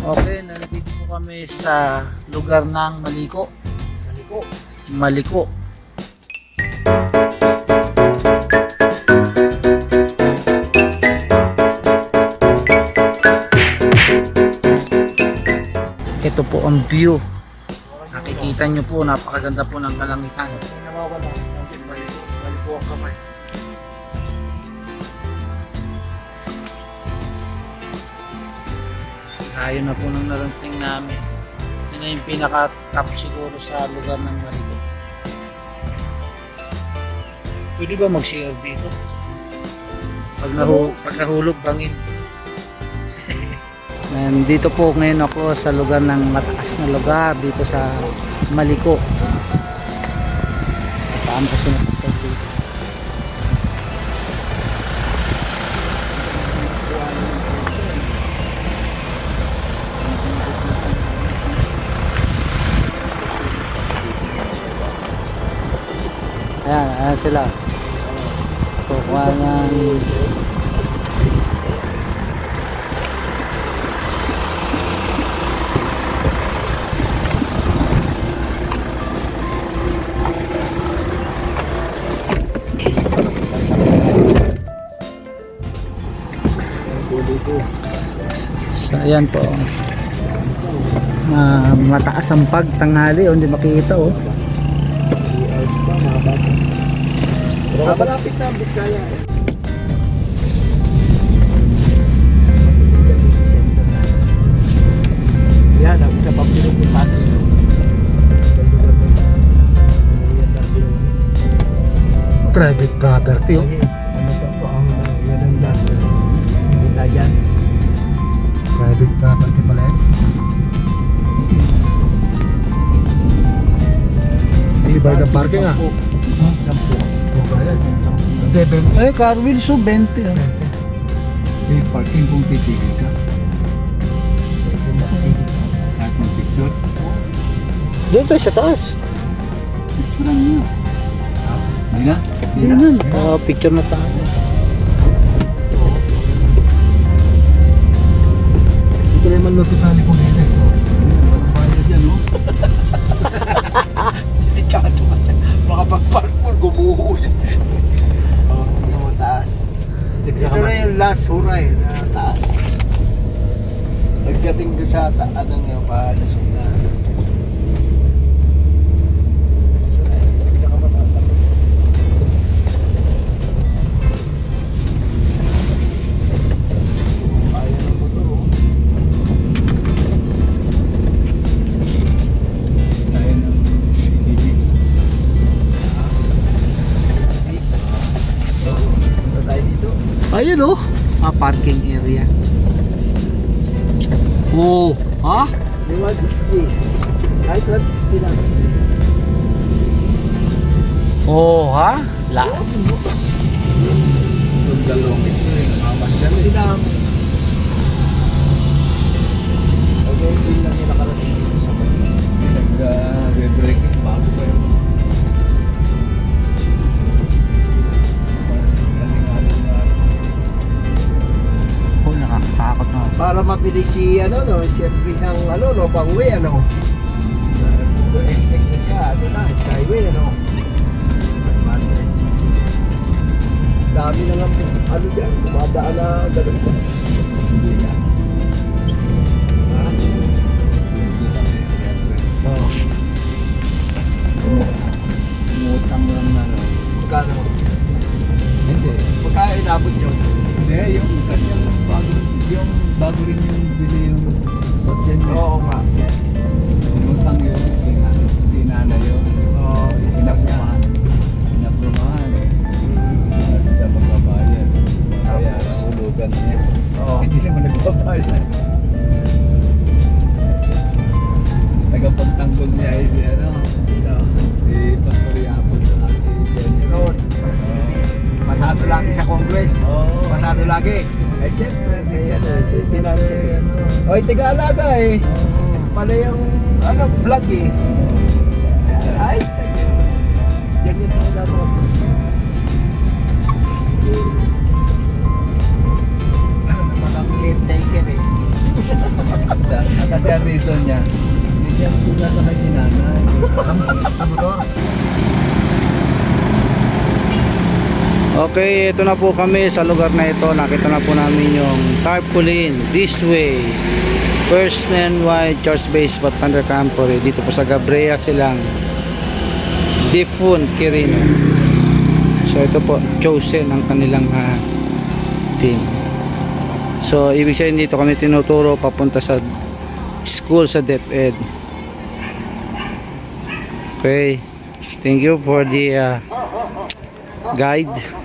Okay, nandito po kami sa lugar ng Maliko. Maliko. Ito po ang view. Nakikita nyo po, napakaganda po ng kalangitan. Maliko ang kamay. Ayun na po nang narating namin. Yun na yung pinaka-top siguro sa lugar ng Maliko. Pwede ba mag-share dito? Pag nahulog, bangin. Nandito po ngayon ako sa lugar ng mataas na lugar dito sa Maliko. Saan po sinapunta dito? Ayan sila. Kukuha ng so, ayan po. Mataas ang pagtanghali, hindi makita oh. Malapit na ang Biskaya. Yan, ang isa pang pinupuntahan dito. Private property oh. Ano ba po ang yan ang last kita dyan. Private property pala yan. Hindi ba yung parking ah? 10. Hindi, 20. Ay, Carwil, so 20 ah. 20. May parking kung titigil ka. Kahit mag-picture. Doon tayo sa taas. Picture niyo. Hindi na? Hindi na. Picture na tayo. Dito na yung malupit na likod dito. Bayad yan, no? Delikado ka dyan. Baka pag-parkour, gumuho yan. Oo, taas. Ito na yung last huray na taas. Pagdating doon sa anong yung palusog na. Pinakamataas na. Kaya ng motor, oh. Kaya ng bibig. Punta tayo dito. Ayun oh. Parking area. Oh, ha? May 160. Kahit 160 lang. Oh, ha? La. Yung dalawang ito eh. Namamasyan sila. Okay, hindi lang yung nakarating dito sa Manila. Nag-breaking bago pa yun. Oh, nakakatakot na. Para mabilis si ano no, siyempre ng ano no, pang-uwi ano. SX na siya, ano na, Skyway ano. 100cc. Dami na nga ano dyan, dumadaan na ganun pa. Hindi na. Ha? Oo. Umutang lang na no. Magkano? Hindi. Magkano inabot yun? Hindi, yung kanyang bago rin yung bili yung kotse niya. Oo nga. Umutang yun, dinana yun. Oo. Inaprumahan. Hindi na magbabayad. Kaya nahulugan niya. Oo. Hindi naman nagbabayad. Tagapagtanggol niya ay si ano? Sino? Si Pastor Yapon sa si Jesse Lord. Pasado lagi sa Congress. Oo. Pasado lagi. Ay siyempre, may ano, pinansin. Oy, tiga-alaga eh. Pala yung ano, vlog eh. Ay, sige. Yan yung talaga mo. Parang late taker eh. reason niya. Hindi niya sasakay si nanay. Sa motor. Okay, ito na po kami sa lugar na ito. Nakita na po namin yung tarpaulin this way. First NY Church Base Pathfinder Campory. Dito po sa Gabrea Silang Difun Quirino. So ito po, chosen ang kanilang team. So ibig sabihin dito kami tinuturo papunta sa school sa DepEd. Okay. Thank you for the guide.